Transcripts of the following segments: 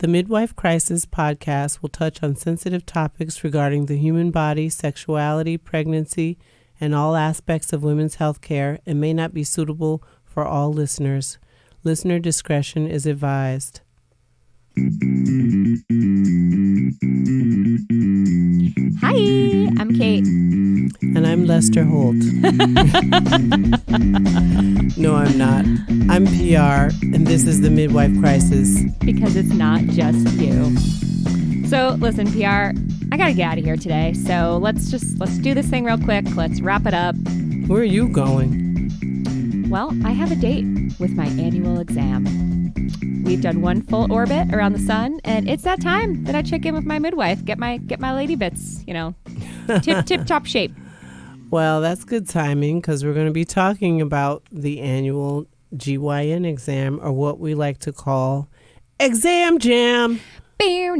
The Midwife Crisis podcast will touch on sensitive topics regarding the human body, sexuality, pregnancy, and all aspects of women's health care and may not be suitable for all listeners. Listener discretion is advised. Hi, I'm Kate. And I'm Lester Holt. No, I'm not. I'm PR, and this is the Midwife Crisis. Because it's not just you. So, listen, PR, I gotta get out of here today. So let's do this thing real quick. Let's wrap it up. Where are you going? Well, I have a date with my annual exam. We've done one full orbit around the sun, and it's that time that I check in with my midwife, get my lady bits, tip top shape. Well, that's good timing because we're going to be talking about the annual GYN exam, or what we like to call Exam Jam. This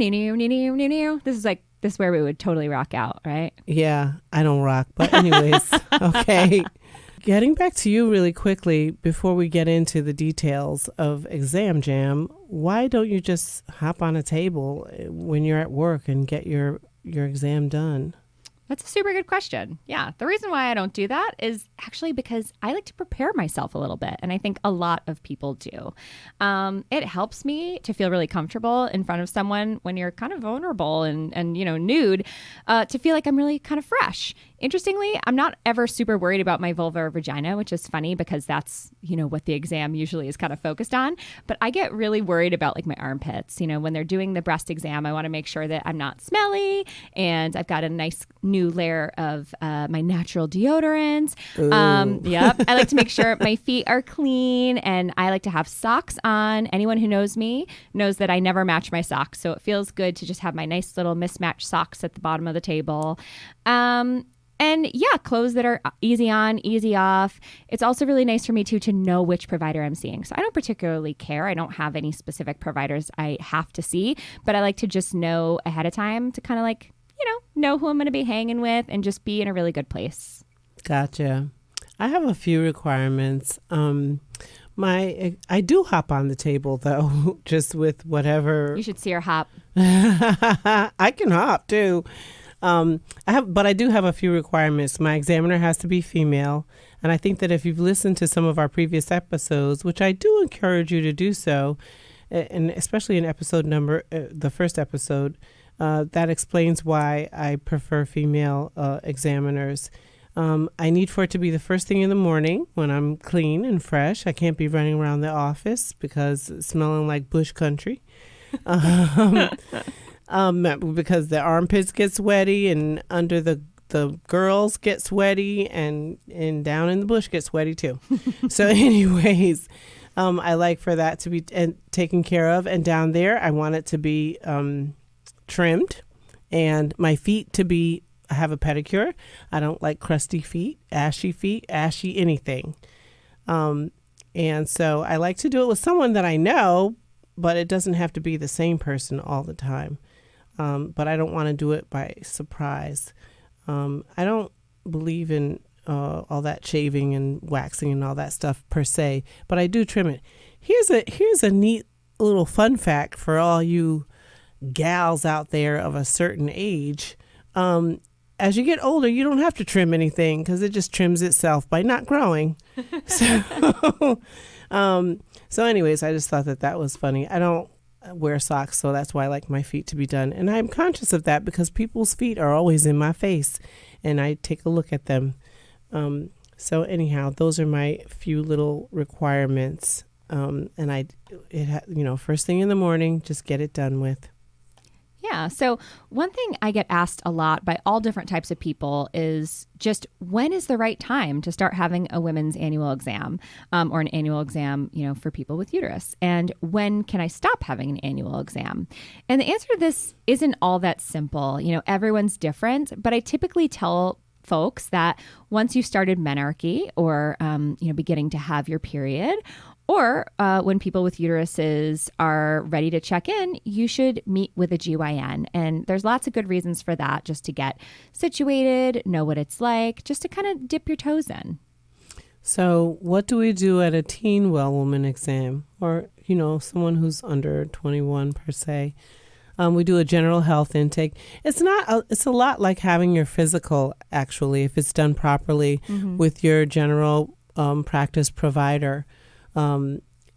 is where we would totally rock out, right? Yeah, I don't rock, but anyways, okay. Getting back to you really quickly before we get into the details of Exam Jam, why don't you just hop on a table when you're at work and get your exam done? That's a super good question. Yeah. The reason why I don't do that is actually because I like to prepare myself a little bit. And I think a lot of people do. It helps me to feel really comfortable in front of someone when you're kind of vulnerable and nude, to feel like I'm really kind of fresh. Interestingly, I'm not ever super worried about my vulva or vagina, which is funny because that's, what the exam usually is kind of focused on. But I get really worried about like my armpits. When they're doing the breast exam, I want to make sure that I'm not smelly and I've got a nice new layer of my natural deodorant. Yep. I like to make sure my feet are clean, and I like to have socks on. Anyone who knows me knows that I never match my socks. So it feels good to just have my nice little mismatched socks at the bottom of the table. And yeah, clothes that are easy on, easy off. It's also really nice for me to know which provider I'm seeing. So I don't particularly care. I don't have any specific providers I have to see, but I like to just know ahead of time to kind of know who I'm going to be hanging with and just be in a really good place. Gotcha. I have a few requirements. I do hop on the table though, just with whatever. You should see her hop. I can hop too. I do have a few requirements. My examiner has to be female. And I think that if you've listened to some of our previous episodes, which I do encourage you to do so, and especially in the first episode, that explains why I prefer female examiners. I need for it to be the first thing in the morning when I'm clean and fresh. I can't be running around the office because it's smelling like bush country. Because the armpits get sweaty and under the girls get sweaty and down in the bush get sweaty too. So anyways, I like for that to be taken care of. And down there, I want it to be trimmed, and my feet to be, I have a pedicure. I don't like crusty feet, ashy anything. And so I like to do it with someone that I know, but it doesn't have to be the same person all the time. But I don't want to do it by surprise. I don't believe in all that shaving and waxing and all that stuff per se, but I do trim it. Here's a neat little fun fact for all you gals out there of a certain age. As you get older, you don't have to trim anything because it just trims itself by not growing. So anyways, I just thought that was funny. I don't wear socks, so that's why I like my feet to be done. And I'm conscious of that because people's feet are always in my face and I take a look at them. So anyhow, those are my few little requirements. First thing in the morning, just get it done with. Yeah. So one thing I get asked a lot by all different types of people is just when is the right time to start having a women's annual exam, or an annual exam, for people with uterus? And when can I stop having an annual exam? And the answer to this isn't all that simple. Everyone's different, but I typically tell folks that once you started menarche or, beginning to have your period, or when people with uteruses are ready to check in, you should meet with a GYN. And there's lots of good reasons for that, just to get situated, know what it's like, just to kind of dip your toes in. So what do we do at a teen well woman exam, or, someone who's under 21 per se? We do a general health intake. It's a lot like having your physical, actually, if it's done properly with your general practice provider.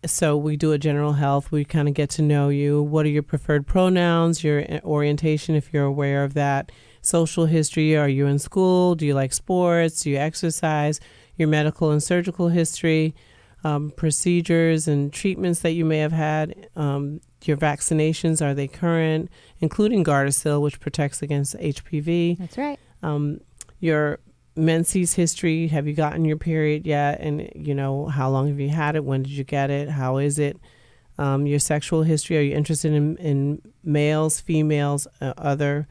So we do a general health. We kind of get to know you. What are your preferred pronouns, your orientation, if you're aware of that, social history. Are you in school? Do you like sports? Do you exercise? Your medical and surgical history, procedures and treatments that you may have had, your vaccinations, are they current, including Gardasil, which protects against HPV. That's right. Your menses history, have you gotten your period yet? And, how long have you had it? When did you get it? How is it? Your sexual history, are you interested in males, females, other?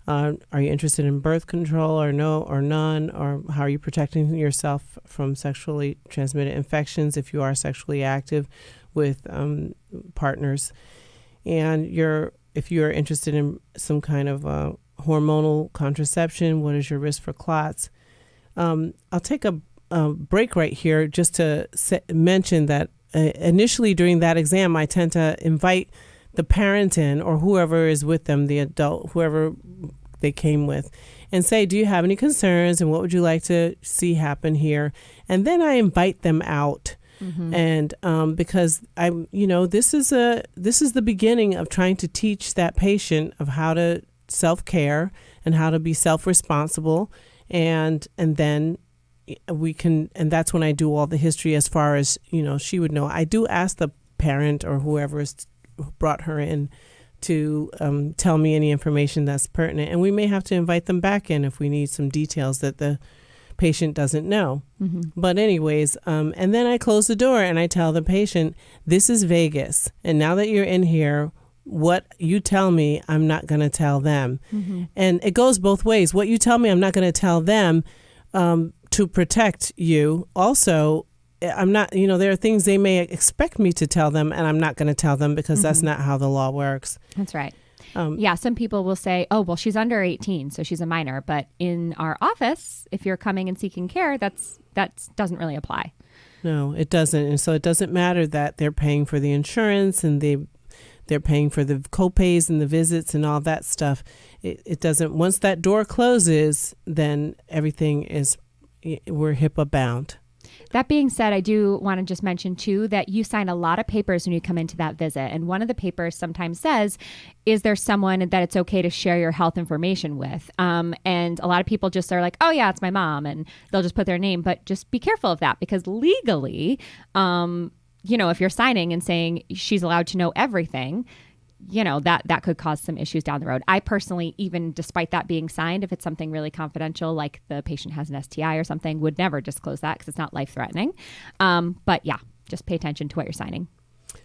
Are you interested in birth control or no or none? Or how are you protecting yourself from sexually transmitted infections if you are sexually active with partners? And if you're interested in some kind of hormonal contraception, what is your risk for clots? I'll take a break right here just to mention that initially during that exam, I tend to invite the parent in, or whoever is with them, the adult, whoever they came with, and say, do you have any concerns and what would you like to see happen here? And then I invite them out. And because this is the beginning of trying to teach that patient of how to self-care and how to be self-responsible. And then and that's when I do all the history as far as, she would know. I do ask the parent or whoever has brought her in to tell me any information that's pertinent. And we may have to invite them back in if we need some details that the patient doesn't know. But anyways, and then I close the door and I tell the patient, this is Vegas. And now that you're in here, what you tell me, I'm not going to tell them. And it goes both ways. What you tell me, I'm not going to tell them to protect you. Also, I'm not, there are things they may expect me to tell them, and I'm not going to tell them because that's not how the law works. That's right. Some people will say, oh, well, she's under 18, so she's a minor. But in our office, if you're coming and seeking care, that doesn't really apply. No, it doesn't. And so it doesn't matter that they're paying for the insurance and they're paying for the co-pays and the visits and all that stuff. It doesn't. Once that door closes, then we're HIPAA bound. That being said, I do want to just mention, too, that you sign a lot of papers when you come into that visit. And one of the papers sometimes says, is there someone that it's okay to share your health information with? And a lot of people just are like, oh, yeah, it's my mom. And they'll just put their name. But just be careful of that, because legally, if you're signing and saying she's allowed to know everything, that could cause some issues down the road. I personally, even despite that being signed, if it's something really confidential, like the patient has an STI or something, would never disclose that because it's not life-threatening. But yeah, just pay attention to what you're signing.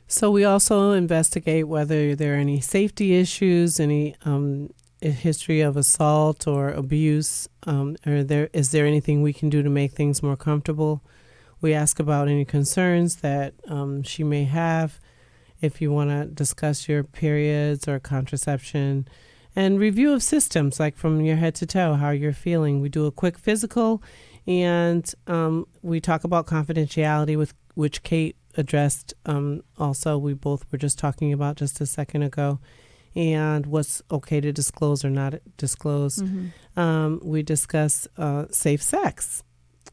So we also investigate whether there are any safety issues, any history of assault or abuse, is there anything we can do to make things more comfortable. We ask about any concerns that she may have. If you want to discuss your periods or contraception, and review of systems, like from your head to toe, how you're feeling. We do a quick physical, and we talk about confidentiality, with which Kate addressed. Also, we both were just talking about just a second ago, and what's okay to disclose or not disclose. We discuss safe sex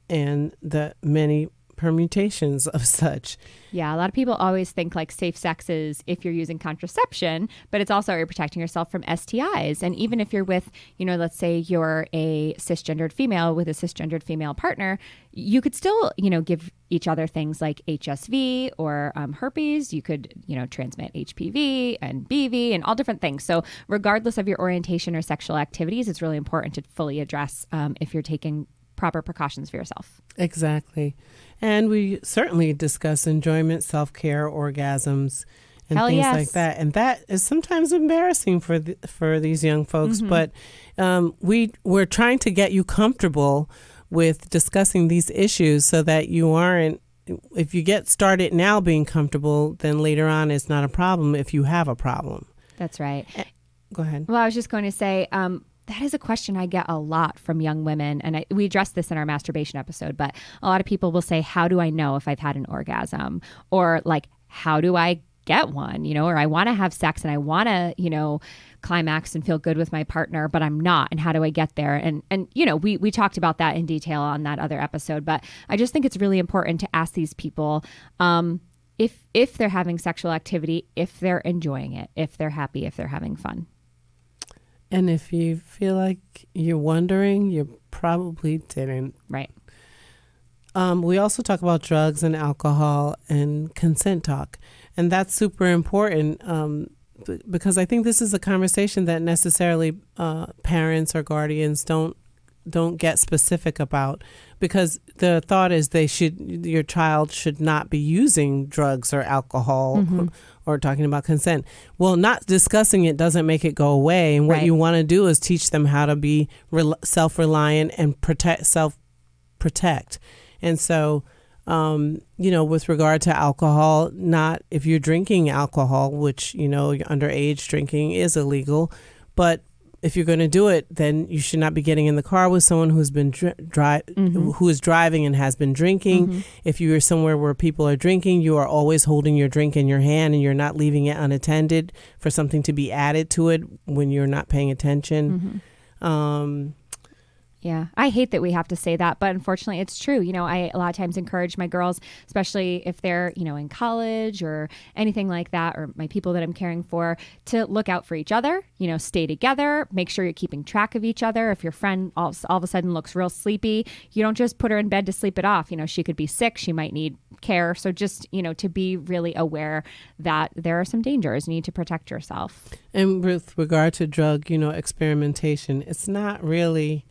and the many permutations of such. Yeah, a lot of people always think like safe sex is if you're using contraception, but it's also you're protecting yourself from STIs. And even if you're with, let's say you're a cisgendered female with a cisgendered female partner, you could still, give each other things like HSV or herpes. You could, transmit HPV and BV and all different things. So regardless of your orientation or sexual activities, it's really important to fully address if you're taking proper precautions for yourself. Exactly. And we certainly discuss enjoyment, self-care, orgasms, and things like that. And that is sometimes embarrassing for these young folks. But we're trying to get you comfortable with discussing these issues so that you aren't, if you get started now being comfortable, then later on it's not a problem if you have a problem. That's right. Go ahead. Well, I was just going to say, that is a question I get a lot from young women. And we addressed this in our masturbation episode, but a lot of people will say, how do I know if I've had an orgasm? Or like, how do I get one? Or I want to have sex and I want to, climax and feel good with my partner, but I'm not. And how do I get there? And we talked about that in detail on that other episode, but I just think it's really important to ask these people, if they're having sexual activity, if they're enjoying it, if they're happy, if they're having fun. And if you feel like you're wondering, you probably didn't. Right. We also talk about drugs and alcohol and consent talk. And that's super important because I think this is a conversation that necessarily parents or guardians don't get specific about, because the thought is your child should not be using drugs or alcohol or talking about consent. Well, not discussing it doesn't make it go away. And what you want to do is teach them how to be self-reliant and self-protect. And so, with regard to alcohol, not if you're drinking alcohol, which, underage drinking is illegal, but if you're going to do it, then you should not be getting in the car with someone who's been who is driving and has been drinking. If you are somewhere where people are drinking, you are always holding your drink in your hand and you're not leaving it unattended for something to be added to it when you're not paying attention. Yeah, I hate that we have to say that, but unfortunately it's true. I a lot of times encourage my girls, especially if they're, in college or anything like that, or my people that I'm caring for, to look out for each other, stay together, make sure you're keeping track of each other. If your friend all of a sudden looks real sleepy, you don't just put her in bed to sleep it off. She could be sick, she might need care. So just, to be really aware that there are some dangers. You need to protect yourself. And with regard to drug, experimentation, it's not really...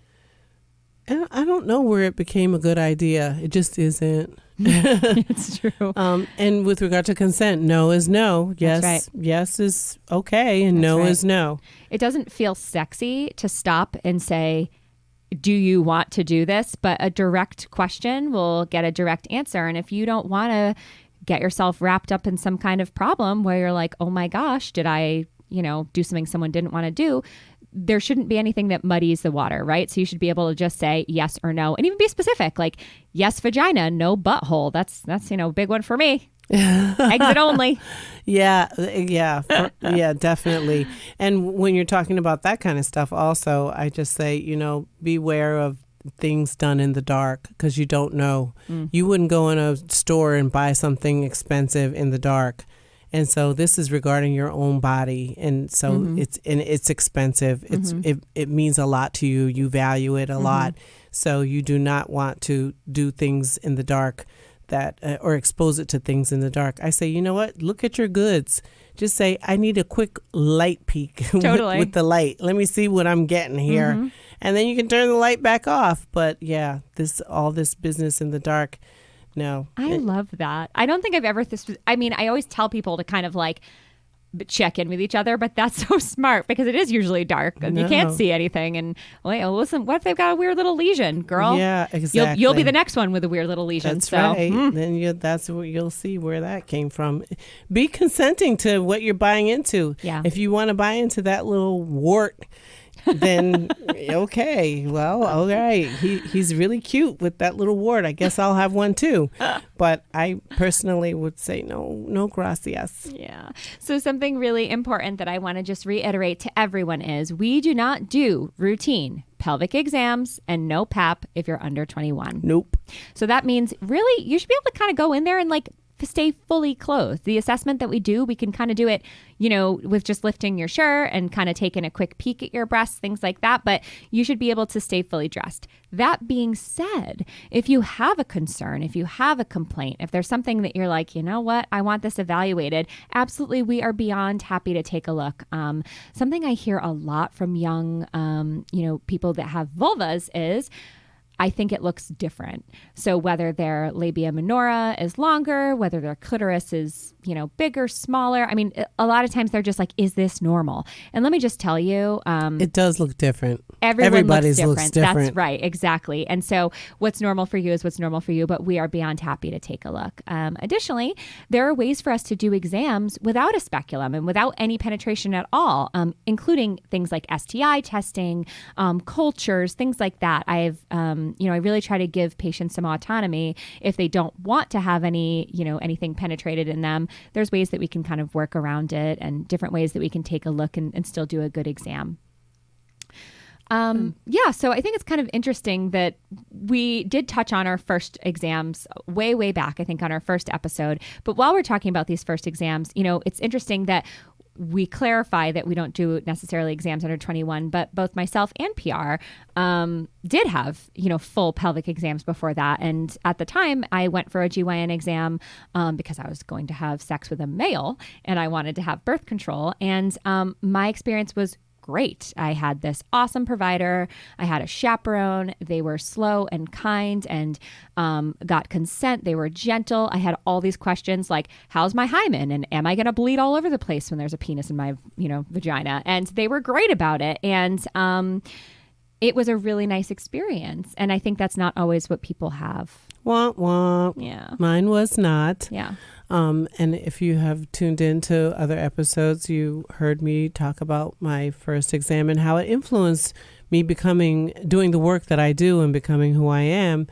I don't know where it became a good idea. It just isn't. It's true. And with regard to consent, no is no. Yes, That's right. Yes is okay, and no is no. It doesn't feel sexy to stop and say, do you want to do this? But a direct question will get a direct answer. And if you don't want to get yourself wrapped up in some kind of problem where you're like, oh my gosh, did I, do something someone didn't want to do? There shouldn't be anything that muddies the water, right? So you should be able to just say yes or no, and even be specific, like yes, vagina, no butthole. That's a big one for me. Exit only. Yeah, definitely. And when you're talking about that kind of stuff, also, I just say, beware of things done in the dark, because you don't know. You wouldn't go in a store and buy something expensive in the dark. And so this is regarding your own body. And so it's expensive. It means a lot to you. You value it a lot. So you do not want to do things in the dark that or expose it to things in the dark. I say, you know what? Look at your goods. Just say, I need a quick light peek with the light. Let me see what I'm getting here. And then you can turn the light back off. But yeah, all this business in the dark. No. I love that. I don't think I've ever I always tell people to kind of like check in with each other, but that's so smart because it is usually dark and you can't see anything. And listen, what if they've got a weird little lesion, girl? Yeah, exactly. You'll be the next one with a weird little lesion. That's right. Then that's what you'll see where that came from. Be consenting to what you're buying into. Yeah. If you want to buy into that little wart, then okay, well, all right. He's really cute with that little wart. I guess I'll have one too. But I personally would say no gracias. Yeah. So something really important that I want to just reiterate to everyone is we do not do routine pelvic exams and no PAP if you're under 21. Nope. So that means really you should be able to kind of go in there and like stay fully clothed. The assessment that we do, we can kind of do it, with just lifting your shirt and kind of taking a quick peek at your breasts, things like that. But you should be able to stay fully dressed. That being said, if you have a concern, if you have a complaint, if there's something that you're like, you know what, I want this evaluated, absolutely, we are beyond happy to take a look. Something I hear a lot from young, people that have vulvas is, I think it looks different. So whether their labia minora is longer, whether their clitoris is, bigger, smaller. I mean, a lot of times they're just like, is this normal? And let me just tell you. It does look different. Everybody's looks different. That's right. Exactly. And so what's normal for you is what's normal for you, but we are beyond happy to take a look. Additionally, there are ways for us to do exams without a speculum and without any penetration at all, including things like STI testing, cultures, things like that. I really try to give patients some autonomy. If they don't want to have anything penetrated in them, there's ways that we can kind of work around it and different ways that we can take a look and still do a good exam. So I think it's kind of interesting that we did touch on our first exams way back, I think on our first episode. But while we're talking about these first exams, it's interesting that we clarify that we don't do necessarily exams under 21, but both myself and PR did have, full pelvic exams before that. And at the time I went for a GYN exam because I was going to have sex with a male and I wanted to have birth control. And my experience was great. I had this awesome provider. I had a chaperone. They were slow and kind and got consent. They were gentle. I had all these questions like, how's my hymen? And am I going to bleed all over the place when there's a penis in my, vagina? And they were great about it. And it was a really nice experience. And I think that's not always what people have. Womp womp. Yeah. Mine was not. Yeah. And if you have tuned into other episodes, you heard me talk about my first exam and how it influenced me doing the work that I do and becoming who I am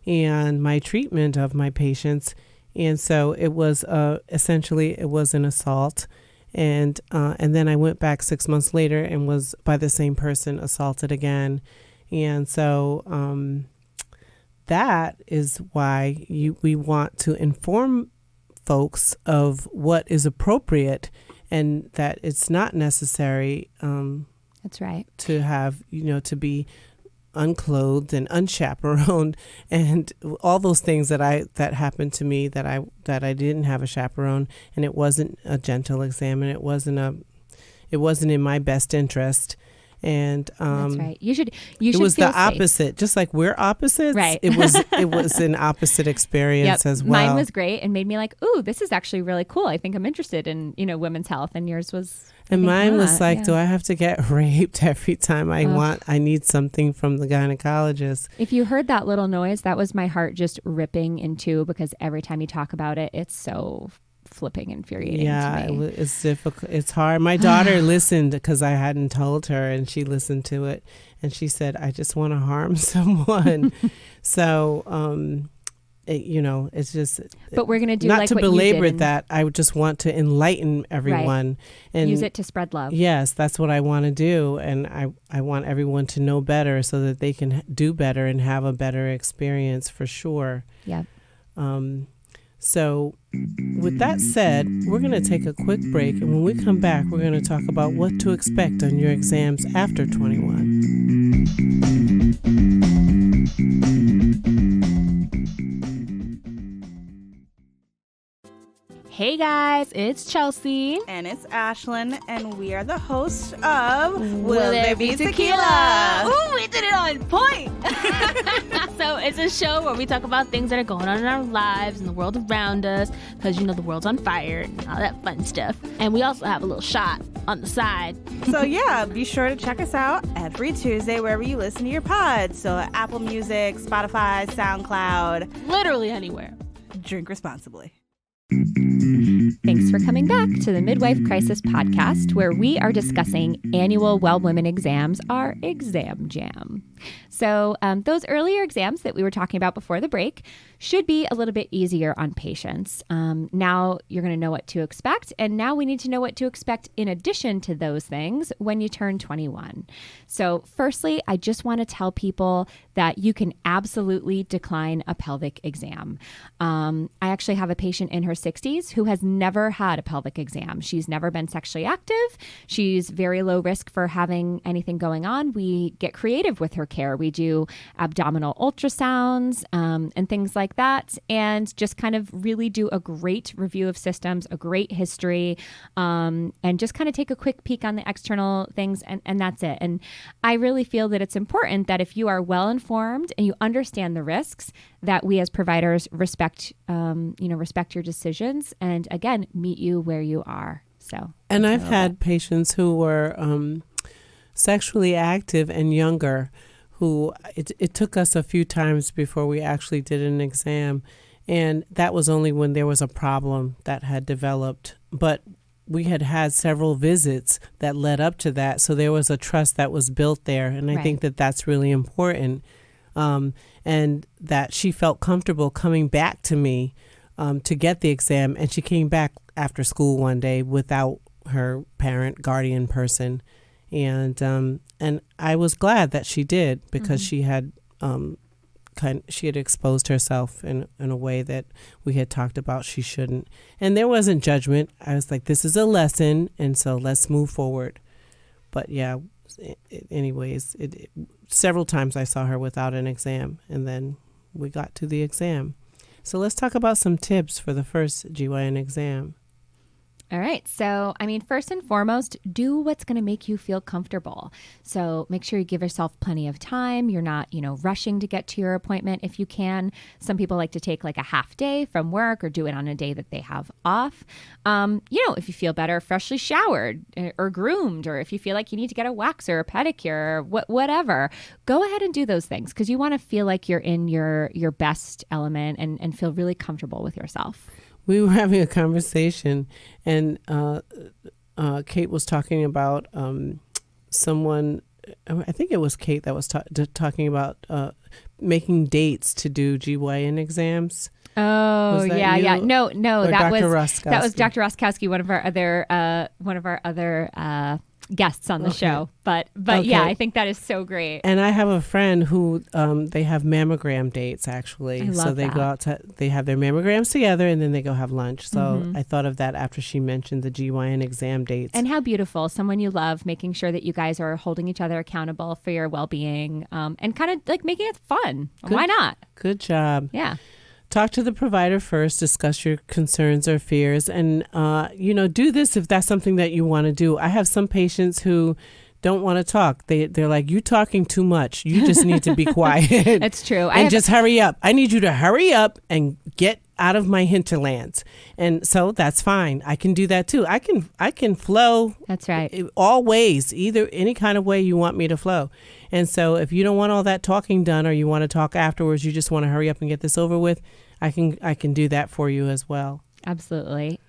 and my treatment of my patients. And so it was essentially it was an assault. And then I went back 6 months later and was by the same person assaulted again. And so that is why we want to inform folks of what is appropriate and that it's not necessary that's right to have to be unclothed and unchaperoned and all those things that happened to me that I didn't have a chaperone and it wasn't a gentle exam and it wasn't in my best interest. And that's right. You should. It was feel the opposite, safe. Just like we're opposites. Right. It was an opposite experience as well. Mine was great and made me like, ooh, this is actually really cool. I think I'm interested in women's health. And yours was. And mine was like, do I have to get raped every time I need something from the gynecologist? If you heard that little noise, that was my heart just ripping in two because every time you talk about it, it's so flipping infuriating to me. It's difficult. It's hard. My daughter listened because I hadn't told her and she listened to it and she said, I just want to harm someone. So, it's just. But we're going to do not like to what belabor you did that. I would just want to enlighten everyone and use it to spread love. Yes, that's what I want to do. And I want everyone to know better so that they can do better and have a better experience for sure. Yeah. So with that said, we're going to take a quick break. And when we come back, we're going to talk about what to expect on your exams after 21. Hey guys, it's Chelsea. And it's Ashlyn, and we are the hosts of Will There Be Tequila? Ooh, we did it on point! So it's a show where we talk about things that are going on in our lives and the world around us, because the world's on fire and all that fun stuff. And we also have a little shot on the side. So yeah, be sure to check us out every Tuesday wherever you listen to your pods. So Apple Music, Spotify, SoundCloud. Literally anywhere. Drink responsibly. Thanks for coming back to the Midwife Crisis podcast, where we are discussing annual Well Women exams, our exam jam. So those earlier exams that we were talking about before the break should be a little bit easier on patients. Now you're going to know what to expect, and now we need to know what to expect in addition to those things when you turn 21. So firstly, I just want to tell people that you can absolutely decline a pelvic exam. I actually have a patient in her 60s who has never had a pelvic exam. She's never been sexually active. She's very low risk for having anything going on. We get creative with her care. We do abdominal ultrasounds and things like that, and just kind of really do a great review of systems, a great history, and just kind of take a quick peek on the external things, and that's it. And I really feel that it's important that if you are well informed and you understand the risks, that we as providers respect your decisions, and again, meet you where you are. So, and I've had patients who were sexually active and younger, who it took us a few times before we actually did an exam, and that was only when there was a problem that had developed. But we had several visits that led up to that, so there was a trust that was built there, and I think that that's really important. And that she felt comfortable coming back to me to get the exam. And she came back after school one day without her parent, guardian person. And I was glad that she did, because she had she had exposed herself in a way that we had talked about she shouldn't. And there wasn't judgment. I was like, this is a lesson, and so let's move forward. But yeah, anyways, several times I saw her without an exam, and then we got to the exam. So let's talk about some tips for the first GYN exam. All right. So, first and foremost, do what's going to make you feel comfortable. So make sure you give yourself plenty of time. You're not, rushing to get to your appointment if you can. Some people like to take like a half day from work or do it on a day that they have off. If you feel better, freshly showered or groomed, or if you feel like you need to get a wax or a pedicure, or whatever, go ahead and do those things, because you want to feel like you're in your best element and feel really comfortable with yourself. We were having a conversation, and Kate was talking about someone. I think it was Kate that was talking about making dates to do GYN exams. Oh, yeah, you? yeah. No, Or that Dr. was Dr. Roskowski, one of our other guests on the show. But Okay. Yeah, I think that is so great. And I have a friend who they have mammogram dates, actually. I love so they that. go out they have their mammograms together, and then they go have lunch. So I thought of that after she mentioned the GYN exam dates. And how beautiful, someone you love, making sure that you guys are holding each other accountable for your well-being, and kind of like making it fun. Why not? Good job. Yeah. Talk to the provider first, discuss your concerns or fears, and, do this if that's something that you want to do. I have some patients who don't want to talk. They're like, you talking too much. You just need to be quiet. That's true. Just hurry up. I need you to hurry up and get out of my hinterlands. And so that's fine. I can do that too. I can flow. That's right. All ways, any kind of way you want me to flow. And so if you don't want all that talking done, or you want to talk afterwards, you just want to hurry up and get this over with, I can do that for you as well. Absolutely.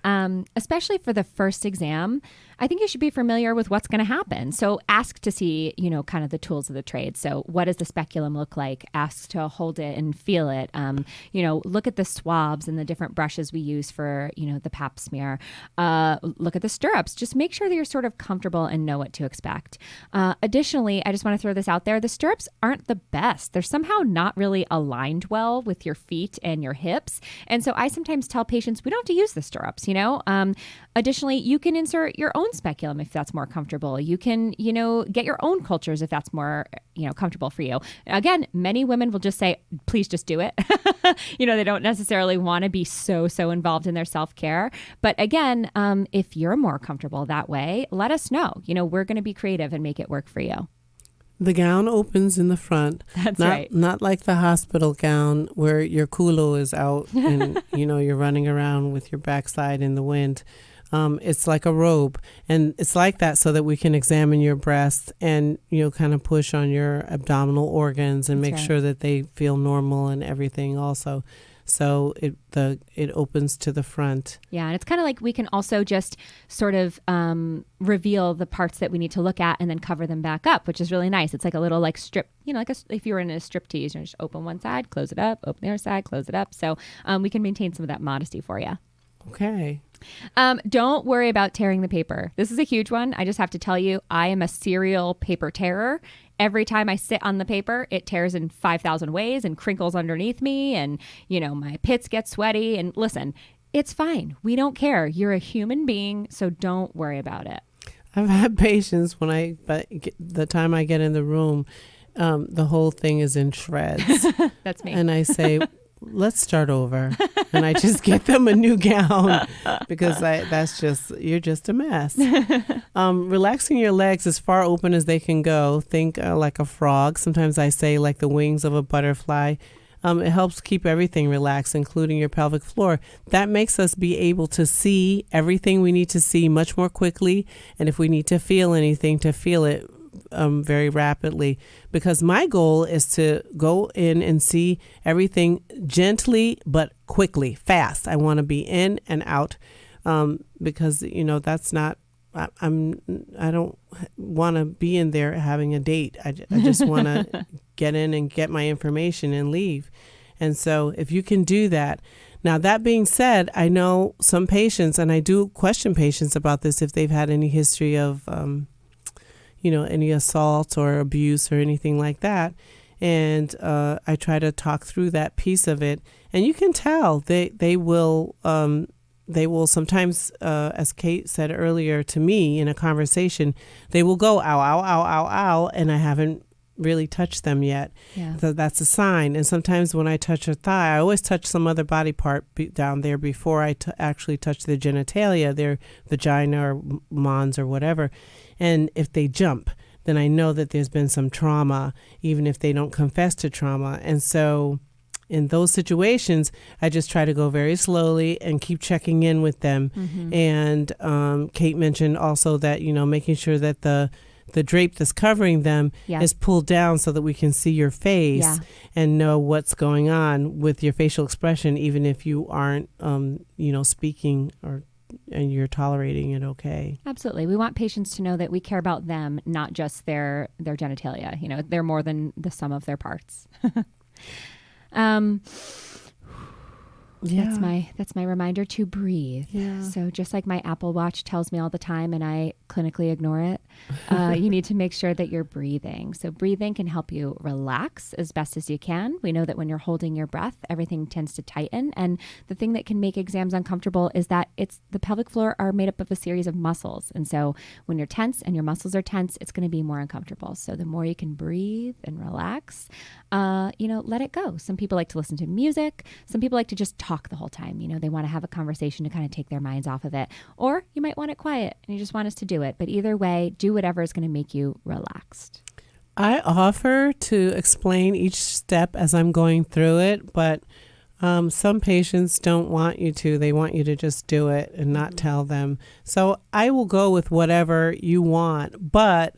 Especially for the first exam, I think you should be familiar with what's going to happen. So ask to see, kind of the tools of the trade. So what does the speculum look like? Ask to hold it and feel it. Look at the swabs and the different brushes we use for, the pap smear. Look at the stirrups. Just make sure that you're sort of comfortable and know what to expect. Additionally, I just want to throw this out there. The stirrups aren't the best. They're somehow not really aligned well with your feet and your hips. And so I sometimes tell patients we don't have to use the stirrups, Additionally, you can insert your own speculum if that's more comfortable. You can, get your own cultures if that's more, comfortable for you. Again, many women will just say, please just do it. They don't necessarily want to be so involved in their self-care. But again, if you're more comfortable that way, let us know. We're going to be creative and make it work for you. The gown opens in the front. That's right. Not like the hospital gown where your culo is out and, you're running around with your backside in the wind. It's like a robe, and it's like that so that we can examine your breasts and, kind of push on your abdominal organs and make sure that they feel normal and everything also. So it opens to the front. Yeah, and it's kind of like we can also just sort of reveal the parts that we need to look at and then cover them back up, which is really nice. It's like a little like strip, if you were in a striptease, just open one side, close it up, open the other side, close it up. So we can maintain some of that modesty for you. Okay. Don't worry about tearing the paper. This is a huge one. I just have to tell you, I am a serial paper tearer. Every time I sit on the paper, it tears in 5,000 ways and crinkles underneath me. And, my pits get sweaty. And listen, it's fine. We don't care. You're a human being, so don't worry about it. I've had patients but the time I get in the room, the whole thing is in shreds. That's me. And I say, let's start over. And I just get them a new gown because you're just a mess. Relaxing your legs as far open as they can go. Think like a frog. Sometimes I say like the wings of a butterfly. It helps keep everything relaxed, including your pelvic floor. That makes us be able to see everything we need to see much more quickly. And if we need to feel anything, to feel it very rapidly. Because my goal is to go in and see everything gently but quickly, fast. I want to be in and out because, that's not, I don't want to be in there having a date. I just want to get in and get my information and leave. And so if you can do that. Now, that being said, I know some patients, and I do question patients about this if they've had any history of, any assault or abuse or anything like that. And I try to talk through that piece of it. And you can tell they will sometimes, as Kate said earlier to me in a conversation, they will go, ow, ow, ow, ow, ow, and I haven't really touched them yet. Yeah. So that's a sign. And sometimes when I touch a thigh, I always touch some other body part down there before I actually touch their genitalia, their vagina or mons or whatever. And if they jump, then I know that there's been some trauma, even if they don't confess to trauma. And so in those situations, I just try to go very slowly and keep checking in with them. Mm-hmm. And Kate mentioned also that, making sure that the drape that's covering them is pulled down so that we can see your face and know what's going on with your facial expression, even if you aren't, speaking and you're tolerating it okay. Absolutely. We want patients to know that we care about them, not just their genitalia. They're more than the sum of their parts. That's my reminder to breathe. Yeah. So just like my Apple Watch tells me all the time and I clinically ignore it, you need to make sure that you're breathing. So breathing can help you relax as best as you can. We know that when you're holding your breath, everything tends to tighten. And the thing that can make exams uncomfortable is that the pelvic floor are made up of a series of muscles. And so when you're tense and your muscles are tense, it's going to be more uncomfortable. So the more you can breathe and relax, let it go. Some people like to listen to music. Some people like to just talk the whole time. They want to have a conversation to kind of take their minds off of it. Or you might want it quiet and you just want us to do it. But either way, do whatever is going to make you relaxed. I offer to explain each step as I'm going through it, but some patients don't want you to. They want you to just do it and not tell them. So I will go with whatever you want. But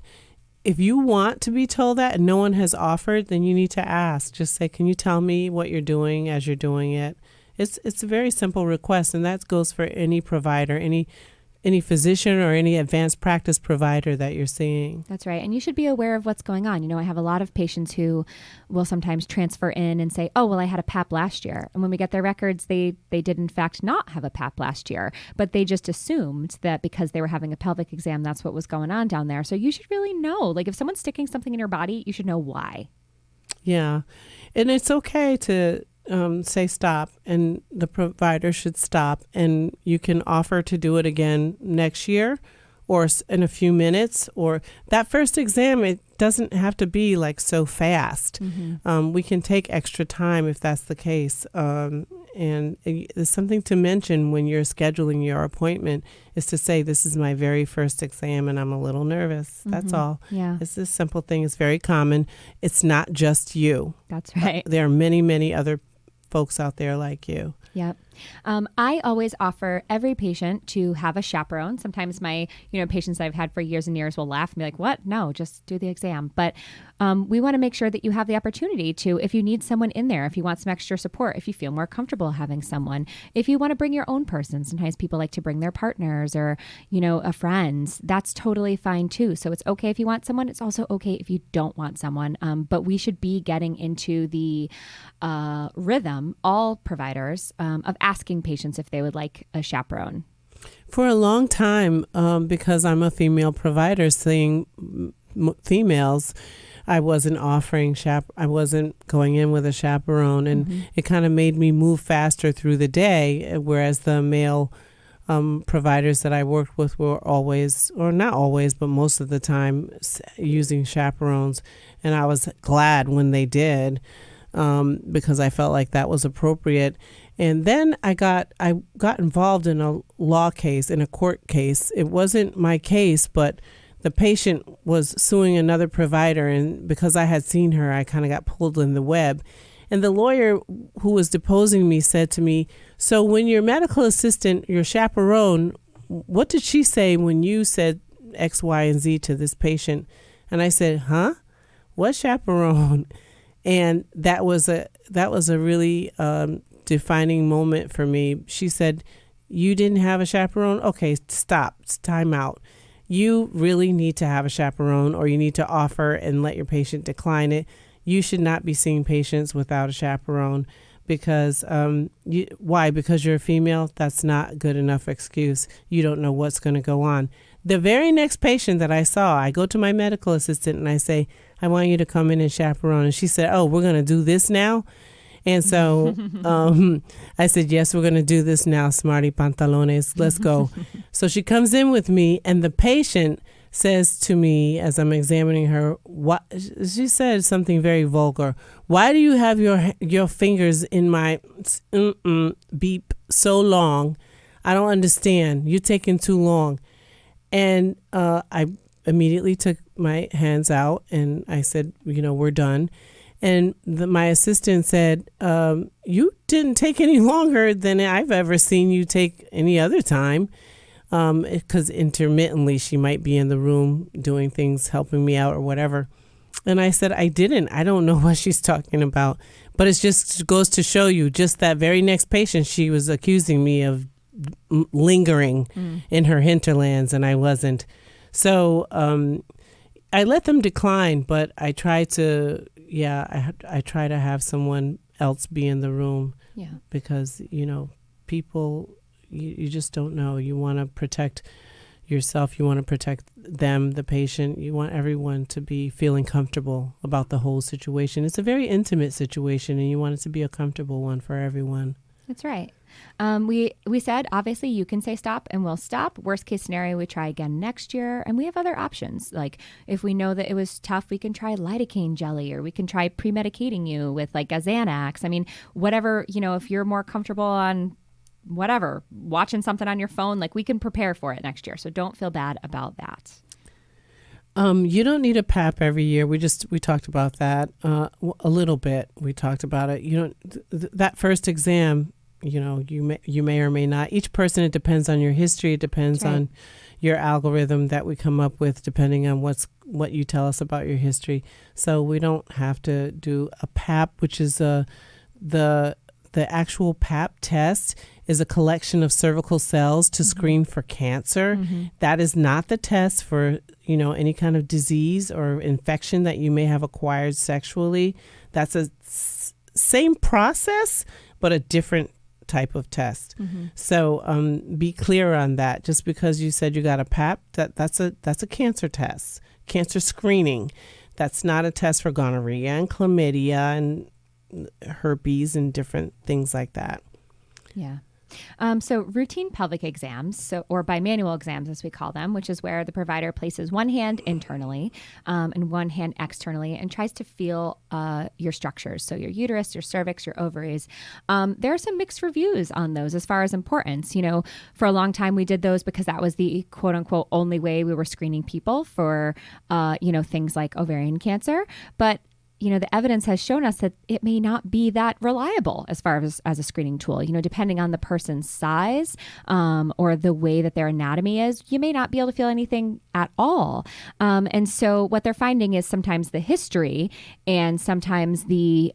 if you want to be told that and no one has offered, then you need to ask. Just say, can you tell me what you're doing as you're doing it? It's a very simple request, and that goes for any provider, any physician or any advanced practice provider that you're seeing. That's right. And you should be aware of what's going on. I have a lot of patients who will sometimes transfer in and say, oh, well, I had a PAP last year. And when we get their records, they did in fact not have a PAP last year, but they just assumed that because they were having a pelvic exam, that's what was going on down there. So you should really know, like if someone's sticking something in your body, you should know why. Yeah. And it's okay to say stop, and the provider should stop, and you can offer to do it again next year or in a few minutes, or that first exam, it doesn't have to be like so fast. Mm-hmm. We can take extra time if that's the case. And there's something to mention when you're scheduling your appointment is to say, this is my very first exam and I'm a little nervous. Mm-hmm. That's all. Yeah. It's this simple thing. It's very common. It's not just you. That's right. There are many, many other folks out there like you. Yep. I always offer every patient to have a chaperone. Sometimes my, patients I've had for years and years will laugh and be like, what? No, just do the exam. But we want to make sure that you have the opportunity to, if you need someone in there, if you want some extra support, if you feel more comfortable having someone, if you want to bring your own person. Sometimes people like to bring their partners or, a friend. That's totally fine too. So it's okay if you want someone. It's also okay if you don't want someone. But we should be getting into the rhythm, all providers, of asking patients if they would like a chaperone. For a long time, because I'm a female provider seeing females, I wasn't I wasn't going in with a chaperone, and it kind of made me move faster through the day, whereas the male providers that I worked with were always, or not always, but most of the time using chaperones. And I was glad when they did, because I felt like that was appropriate. And then I got involved in a law case, in a court case. It wasn't my case, but the patient was suing another provider, and because I had seen her, I kind of got pulled in the web. And the lawyer who was deposing me said to me, "So when your medical assistant, your chaperone, what did she say when you said X, Y, and Z to this patient?" And I said, "Huh? What chaperone?" And that was a really defining moment for me. She said, "You didn't have a chaperone? Okay, stop. Time out. You really need to have a chaperone, or you need to offer and let your patient decline it. You should not be seeing patients without a chaperone, because why? Because you're a female? That's not good enough excuse. You don't know what's going to go on." The very next patient that I saw, I go to my medical assistant and I say, "I want you to come in and chaperone." And she said, "Oh, we're going to do this now?" And so I said, "Yes, we're going to do this now, smarty pantalones. Let's go." So she comes in with me, and the patient says to me as I'm examining her, "What?" She said something very vulgar. "Why do you have your fingers in my beep so long? I don't understand. You're taking too long." And I immediately took my hands out and I said, "We're done." And my assistant said, "You didn't take any longer than I've ever seen you take any other time." Because intermittently she might be in the room doing things, helping me out or whatever. And I said, "I didn't. I don't know what she's talking about." But it just goes to show you, just that very next patient, she was accusing me of lingering in her hinterlands, and I wasn't. So I let them decline, but I try to, I try to have someone else be in the room. Yeah. Because, people, you just don't know. You want to protect yourself. You want to protect them, the patient. You want everyone to be feeling comfortable about the whole situation. It's a very intimate situation, and you want it to be a comfortable one for everyone. That's right. We said, obviously, you can say stop and we'll stop. Worst case scenario, we try again next year. And we have other options. Like if we know that it was tough, we can try lidocaine jelly, or we can try pre-medicating you with like a Xanax. I mean, whatever, if you're more comfortable on whatever, watching something on your phone, like we can prepare for it next year. So don't feel bad about that. You don't need a PAP every year. We talked about that a little bit. We talked about it. That first exam, you may or may not. Each person, it depends on your history. It depends on your algorithm that we come up with, depending on what you tell us about your history. So we don't have to do a PAP, which is the actual PAP test is a collection of cervical cells to screen for cancer. That is not the test for, any kind of disease or infection that you may have acquired sexually. That's a same process, but a different type of test. So be clear on that. Just because you said you got a PAP, that's a cancer test, cancer screening. That's not a test for gonorrhea and chlamydia and herpes and different things like that. Yeah. So routine pelvic exams, or bimanual exams as we call them, which is where the provider places one hand internally and one hand externally and tries to feel your structures. So your uterus, your cervix, your ovaries. There are some mixed reviews on those as far as importance. For a long time we did those because that was the quote unquote only way we were screening people for, things like ovarian cancer. But the evidence has shown us that it may not be that reliable as far as a screening tool. Depending on the person's size or the way that their anatomy is, you may not be able to feel anything at all. And so what they're finding is sometimes the history and sometimes the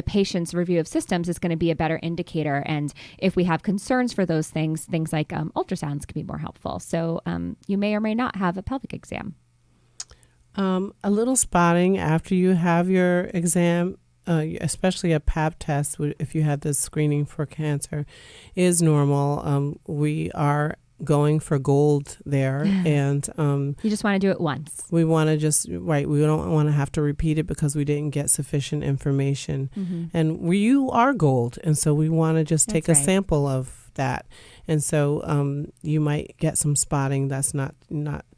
patient's review of systems is going to be a better indicator. And if we have concerns for those things like ultrasounds can be more helpful. So you may or may not have a pelvic exam. A little spotting after you have your exam, especially a PAP test, if you had this screening for cancer, is normal. We are going for gold there. And you just want to do it once. we want to we don't want to have to repeat it because we didn't get sufficient information. And you are gold. And so we want to just take a sample of that. And so you might get some spotting that's not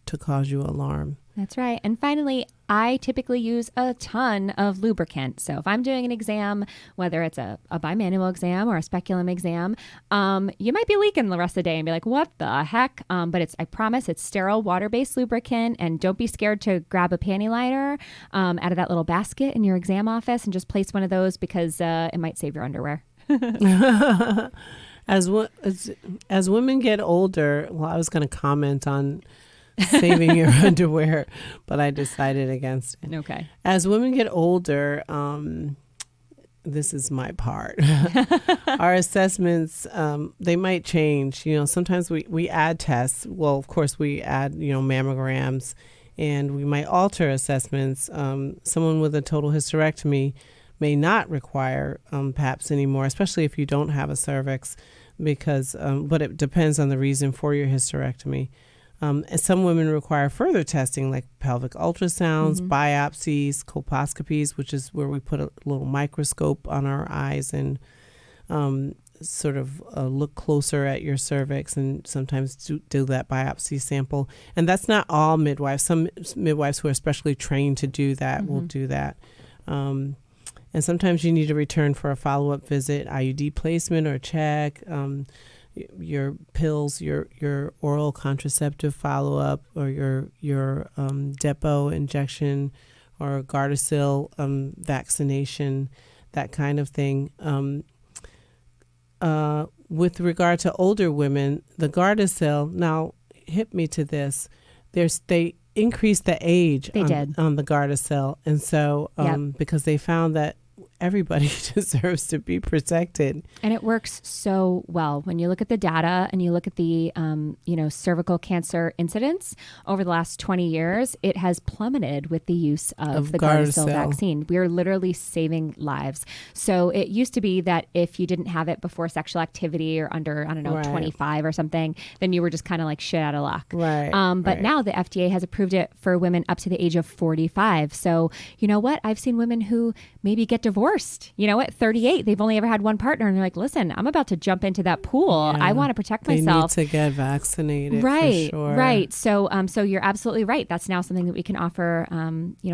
to cause you alarm. That's right. And finally, I typically use a ton of lubricant. So if I'm doing an exam, whether it's a bimanual exam or a speculum exam, you might be leaking the rest of the day and be like, what the heck? But I promise it's sterile water-based lubricant. And don't be scared to grab a panty liner out of that little basket in your exam office and just place one of those because it might save your underwear. As women get older, well, I was going to comment on saving your underwear, but I decided against it. Okay. As women get older, this is my part. Our assessments, they might change. Sometimes we add tests. Well, of course, we add, mammograms, and we might alter assessments. Someone with a total hysterectomy may not require PAPs anymore, especially if you don't have a cervix, because but it depends on the reason for your hysterectomy. And some women require further testing like pelvic ultrasounds, biopsies, colposcopies, which is where we put a little microscope on our eyes and sort of look closer at your cervix and sometimes do that biopsy sample. And that's not all midwives. Some midwives who are specially trained to do that will do that. And sometimes you need to return for a follow-up visit, IUD placement or check, your pills, your oral contraceptive follow-up, or your Depo injection or Gardasil vaccination, that kind of thing. With regard to older women, the Gardasil, now hit me to this, they increased the age on the Gardasil, and so because they found that everybody deserves to be protected. And it works so well. When you look at the data and you look at the, cervical cancer incidence over the last 20 years, it has plummeted with the use of the Gardasil vaccine. We are literally saving lives. So it used to be that if you didn't have it before sexual activity or under, 25 or something, then you were just kind of like shit out of luck. Right. But now the FDA has approved it for women up to the age of 45. So you know what? I've seen women who maybe get divorced. At 38, they've only ever had one partner, and they're like, "Listen, I'm about to jump into that pool. I want to protect myself." They need to get vaccinated, right? For sure. Right. So, so you're absolutely right. That's now something that we can offer,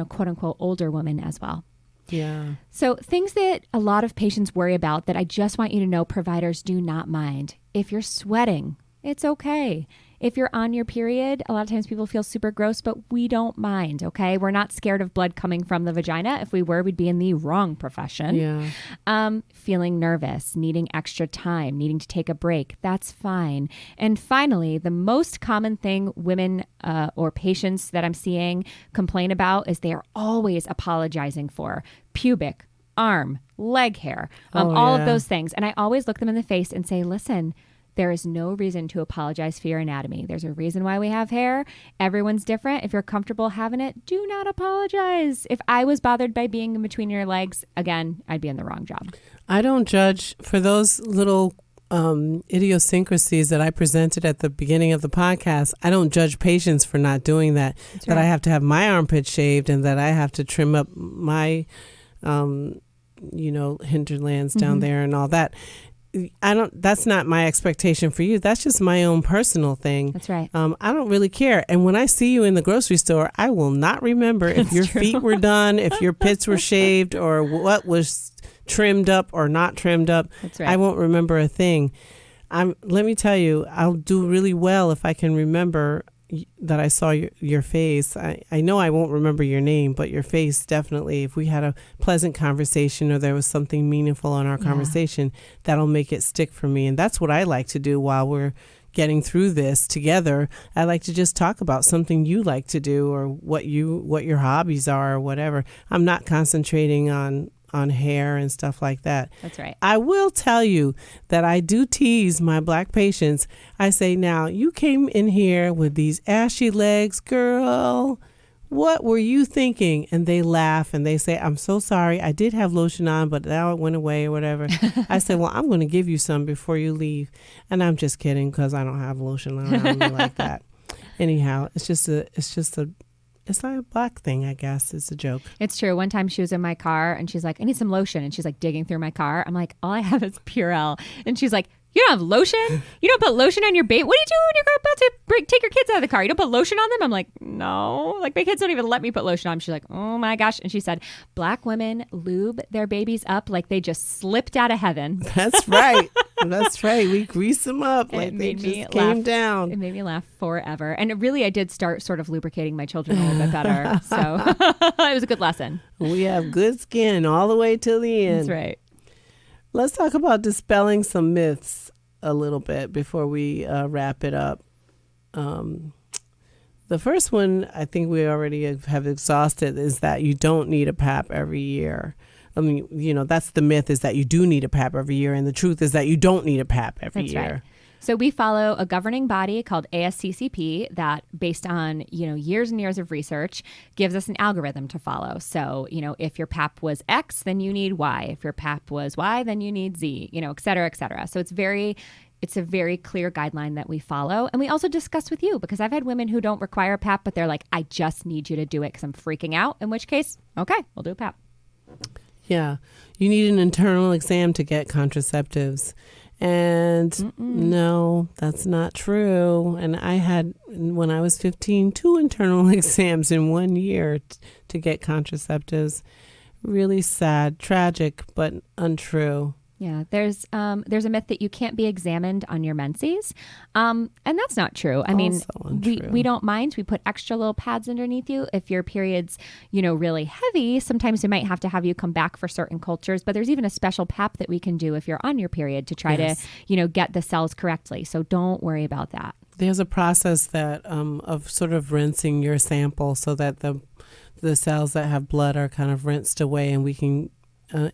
quote unquote, older women as well. Yeah. So things that a lot of patients worry about that I just want you to know providers do not mind. If you're sweating, it's okay. If you're on your period, a lot of times people feel super gross, but we don't mind, okay? We're not scared of blood coming from the vagina. If we were, we'd be in the wrong profession. Yeah. Feeling nervous, needing extra time, needing to take a break, that's fine. And finally, the most common thing women or patients that I'm seeing complain about is they are always apologizing for pubic, arm, leg hair, all of those things. And I always look them in the face and say, listen, there is no reason to apologize for your anatomy. There's a reason why we have hair. Everyone's different. If you're comfortable having it, do not apologize. If I was bothered by being in between your legs, again, I'd be in the wrong job. I don't judge for those little idiosyncrasies that I presented at the beginning of the podcast. I don't judge patients for not doing that. That's that right. I have to have my armpit shaved and that I have to trim up my, hinterlands down there and all that. That's not my expectation for you. That's just my own personal thing. That's right. I don't really care. And when I see you in the grocery store, I will not remember if your feet were done, if your pits were shaved, or what was trimmed up or not trimmed up. That's right. I won't remember a thing. Let me tell you, I'll do really well if I can remember that I saw your face. I know I won't remember your name, but your face definitely. If we had a pleasant conversation or there was something meaningful in our conversation, that'll make it stick for me. And that's what I like to do while we're getting through this together. I like to just talk about something you like to do or what your hobbies are or whatever. I'm not concentrating on hair and stuff like that. That's right. I will tell you that I do tease my Black patients. I say, now, you came in here with these ashy legs, girl. what were you thinking? And they laugh and they say, I'm so sorry. I did have lotion on, but now it went away or whatever. I said, well, I'm going to give you some before you leave. And I'm just kidding because I don't have lotion around me like that. Anyhow, it's like a black thing, I guess. It's a joke. It's true. One time she was in my car and she's like, I need some lotion. And she's like digging through my car. I'm like, all I have is Purell. And she's like, you don't have lotion? You don't put lotion on your baby? What do you do when you're about to take your kids out of the car? You don't put lotion on them? I'm like, no. Like, my kids don't even let me put lotion on them. She's like, oh my gosh. And she said, black women lube their babies up like they just slipped out of heaven. That's right. That's right. We grease them up like they just came down. It made me laugh forever. And I did start sort of lubricating my children a little bit better. So it was a good lesson. We have good skin all the way till the end. That's right. Let's talk about dispelling some myths a little bit before we wrap it up. The first one, I think we already have exhausted, is that you don't need a PAP every year. I mean, that's the myth, is that you do need a PAP every year. And the truth is that you don't need a PAP every year. Right. So we follow a governing body called ASCCP that, based on, years and years of research, gives us an algorithm to follow. So, if your PAP was X, then you need Y. If your PAP was Y, then you need Z, et cetera, et cetera. So it's a very clear guideline that we follow. And we also discuss with you, because I've had women who don't require a PAP, but they're like, I just need you to do it because I'm freaking out. In which case, okay, we'll do a PAP. Yeah. You need an internal exam to get contraceptives. And no, that's not true. And I had, when I was 15, 2 internal exams in 1 year to get contraceptives. Really sad, tragic, but untrue. Yeah, there's a myth that you can't be examined on your menses, and that's not true. I mean, we don't mind. We put extra little pads underneath you. If your period's, really heavy, sometimes we might have to have you come back for certain cultures, but there's even a special PAP that we can do if you're on your period to try to, get the cells correctly. So don't worry about that. There's a process that of sort of rinsing your sample so that the cells that have blood are kind of rinsed away, and we can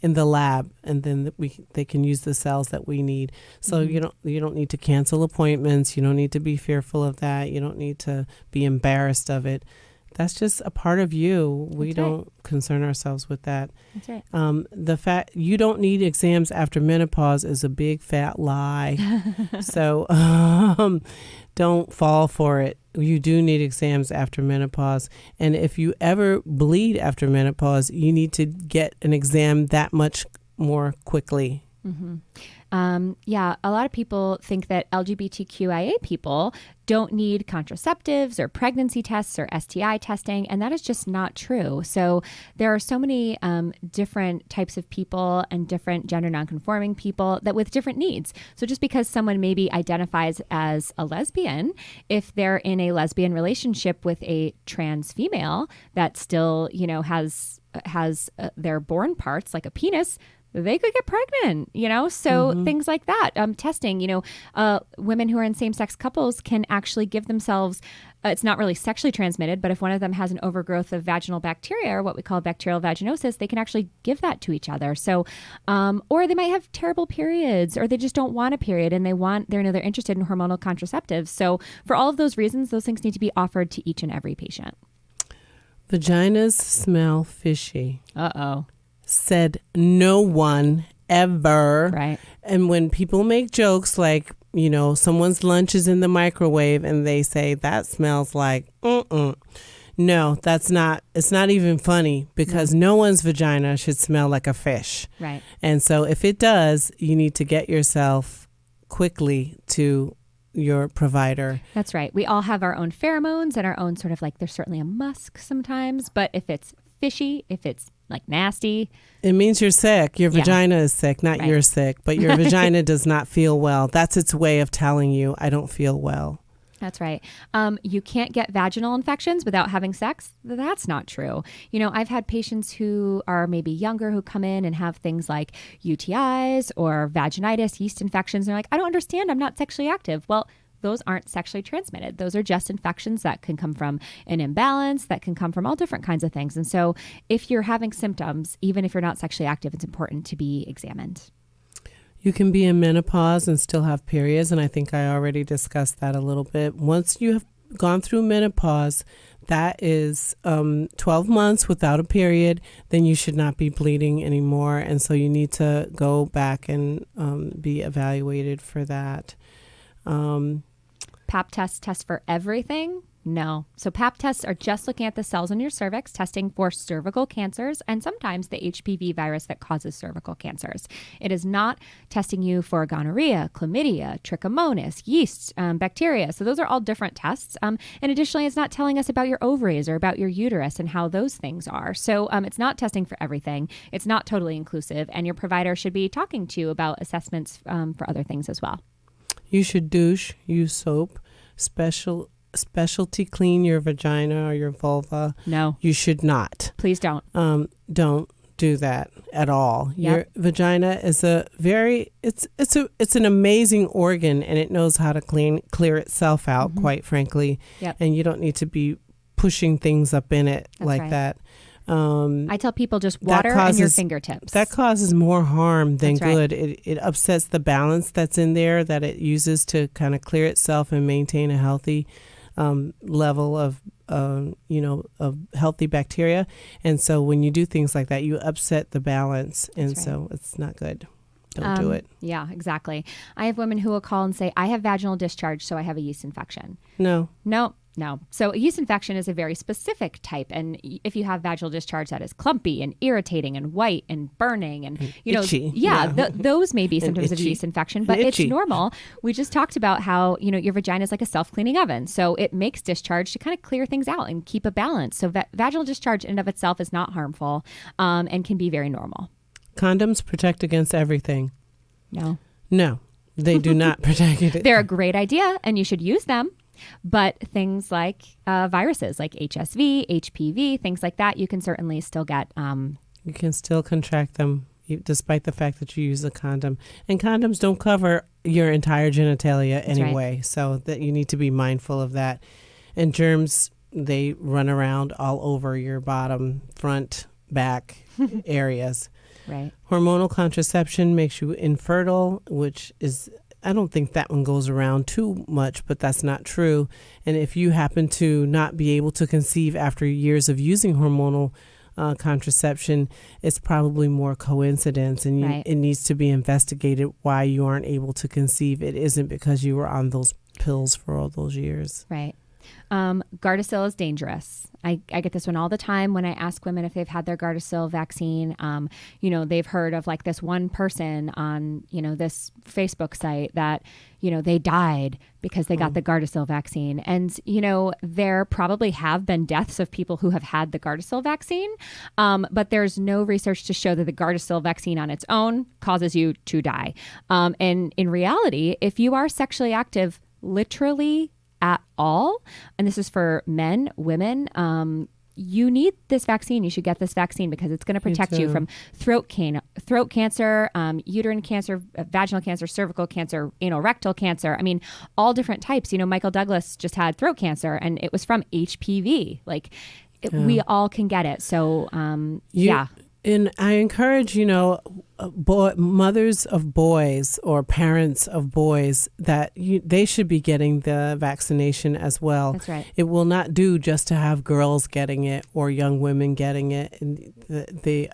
in the lab, and then they can use the cells that we need. So you don't need to cancel appointments. You don't need to be fearful of that. You don't need to be embarrassed of it. That's just a part of you. We don't concern ourselves with that. That's right. The fact you don't need exams after menopause is a big fat lie. So don't fall for it. You do need exams after menopause. And if you ever bleed after menopause, you need to get an exam that much more quickly. Mm-hmm. A lot of people think that LGBTQIA people don't need contraceptives or pregnancy tests or STI testing, and that is just not true. So there are so many different types of people and different gender nonconforming people that with different needs. So just because someone maybe identifies as a lesbian, if they're in a lesbian relationship with a trans female that still, has their born parts like a penis, they could get pregnant, so things like that. Testing, women who are in same-sex couples can actually give themselves, it's not really sexually transmitted, but if one of them has an overgrowth of vaginal bacteria, or what we call bacterial vaginosis, they can actually give that to each other. So, or they might have terrible periods, or they just don't want a period and they're interested in hormonal contraceptives. So for all of those reasons, those things need to be offered to each and every patient. Vaginas smell fishy. Uh-oh. Said no one ever. Right. And when people make jokes like, someone's lunch is in the microwave and they say that smells like, no, it's not even funny, because no one's vagina should smell like a fish. Right. And so if it does, you need to get yourself quickly to your provider. That's right. We all have our own pheromones and our own sort of there's certainly a musk sometimes, but if it's fishy, if it's nasty, it means you're sick. Your vagina is sick, not you're sick, but your vagina does not feel well. That's its way of telling you, I don't feel well. That's right. You can't get vaginal infections without having sex. That's not true. I've had patients who are maybe younger who come in and have things like UTIs or vaginitis, yeast infections. And they're like, I don't understand. I'm not sexually active. Well, those aren't sexually transmitted. Those are just infections that can come from an imbalance, that can come from all different kinds of things. And so if you're having symptoms, even if you're not sexually active, it's important to be examined. You can be in menopause and still have periods, and I think I already discussed that a little bit. Once you have gone through menopause, that is 12 months without a period, then you should not be bleeding anymore. And so you need to go back and be evaluated for that. Pap tests test for everything? No. So Pap tests are just looking at the cells in your cervix, testing for cervical cancers and sometimes the HPV virus that causes cervical cancers. It is not testing you for gonorrhea, chlamydia, trichomonas, yeast, bacteria. So those are all different tests. And additionally, it's not telling us about your ovaries or about your uterus and how those things are. So it's not testing for everything. It's not totally inclusive. And your provider should be talking to you about assessments for other things as well. You should douche, use soap, specialty clean your vagina or your vulva. No. You should not. Please don't. Don't do that at all. Yep. Your vagina is it's an amazing organ, and it knows how to clear itself out, quite frankly. Yep. And you don't need to be pushing things up in it like right. that. I tell people just water and your fingertips. That causes more harm than That's right. good. It upsets the balance that's in there that it uses to kind of clear itself and maintain a healthy level of healthy bacteria. And so when you do things like that, you upset the balance. And That's right. so it's not good. Don't do it. Yeah, exactly. I have women who will call and say, I have vaginal discharge, so I have a yeast infection. No. So a yeast infection is a very specific type. And if you have vaginal discharge that is clumpy and irritating and white and burning and, itchy. Those may be symptoms of a itchy. yeast infection, but it's Itchy. normal. We just talked about how, your vagina is like a self-cleaning oven. So it makes discharge to kind of clear things out and keep a balance. So vaginal discharge in and of itself is not harmful and can be very normal. Condoms protect against everything. No, they do not protect it. they're a great idea and you should use them. But things like viruses like HSV, HPV, things like that, you can certainly still get. You can still contract them despite the fact that you use a condom. And condoms don't cover your entire genitalia anyway. Right. So that you need to be mindful of that. And germs, they run around all over your bottom, front, back areas. Right. Hormonal contraception makes you infertile, which is, I don't think that one goes around too much, but that's not true. And if you happen to not be able to conceive after years of using hormonal contraception, it's probably more coincidence, and right. It needs to be investigated why you aren't able to conceive. It isn't because you were on those pills for all those years. Right. Gardasil is dangerous. I get this one all the time when I ask women if they've had their Gardasil vaccine. They've heard of like this one person on, this Facebook site that, they died because they got the Gardasil vaccine. And, there probably have been deaths of people who have had the Gardasil vaccine. But there's no research to show that the Gardasil vaccine on its own causes you to die. And in reality, if you are sexually active, literally at all, and this is for men, women, you need this vaccine. You should get this vaccine because it's going to protect you from throat cancer, uterine cancer, vaginal cancer, cervical cancer, anal rectal cancer. I mean, all different types. Michael Douglas just had throat cancer and it was from HPV. We all can get it. So, yeah. And I encourage, mothers of boys or parents of boys that they should be getting the vaccination as well. That's right. It will not do just to have girls getting it or young women getting it. And the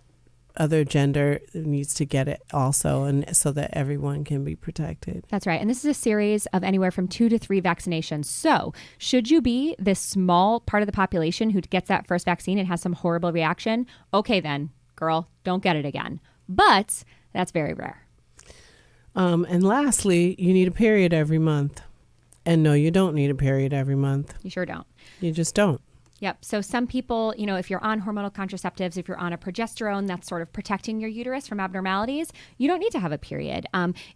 other gender needs to get it also, and so that everyone can be protected. That's right. And this is a series of anywhere from 2 to 3 vaccinations. So should you be this small part of the population who gets that first vaccine and has some horrible reaction? Okay, then. Girl, don't get it again. But that's very rare. And lastly, you need a period every month. And no, you don't need a period every month. You sure don't. You just don't. Yep. So some people, if you're on hormonal contraceptives, if you're on a progesterone that's sort of protecting your uterus from abnormalities, you don't need to have a period.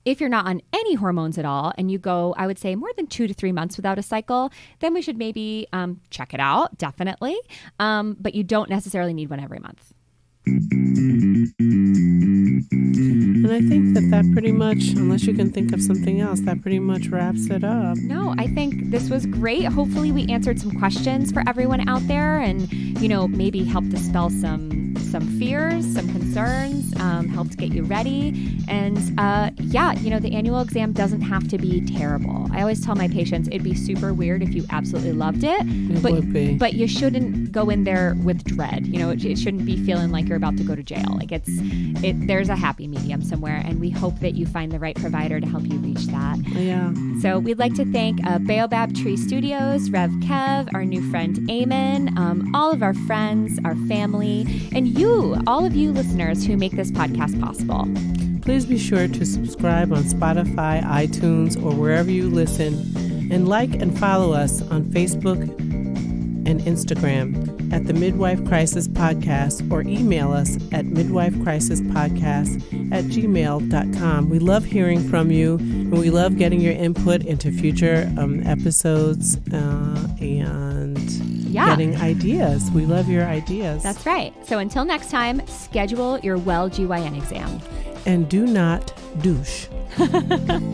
If you're not on any hormones at all and you go, I would say, more than 2 to 3 months without a cycle, then we should maybe check it out, definitely. But you don't necessarily need one every month. And I think that pretty much, unless you can think of something else, that pretty much wraps it up. No, I think this was great. Hopefully we answered some questions for everyone out there and, maybe helped dispel some fears, some concerns, helped get you ready. And the annual exam doesn't have to be terrible. I always tell my patients it'd be super weird if you absolutely loved it. Would be. But you shouldn't go in there with dread. It shouldn't be feeling like you're about to go to jail. Like there's a happy medium somewhere, and we hope that you find the right provider to help you reach that. Yeah. So we'd like to thank Baobab Tree Studios, Rev Kev, our new friend Eamon, all of our friends, our family, and you, all of you listeners who make this podcast possible. Please be sure to subscribe on Spotify, iTunes, or wherever you listen, and like and follow us on Facebook and Instagram at the Midwife Crisis Podcast, or email us at midwifecrisispodcast@gmail.com. We love hearing from you, and we love getting your input into future episodes and getting ideas. We love your ideas. That's right. So until next time, schedule your well-GYN exam. And do not douche.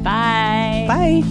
Bye. Bye.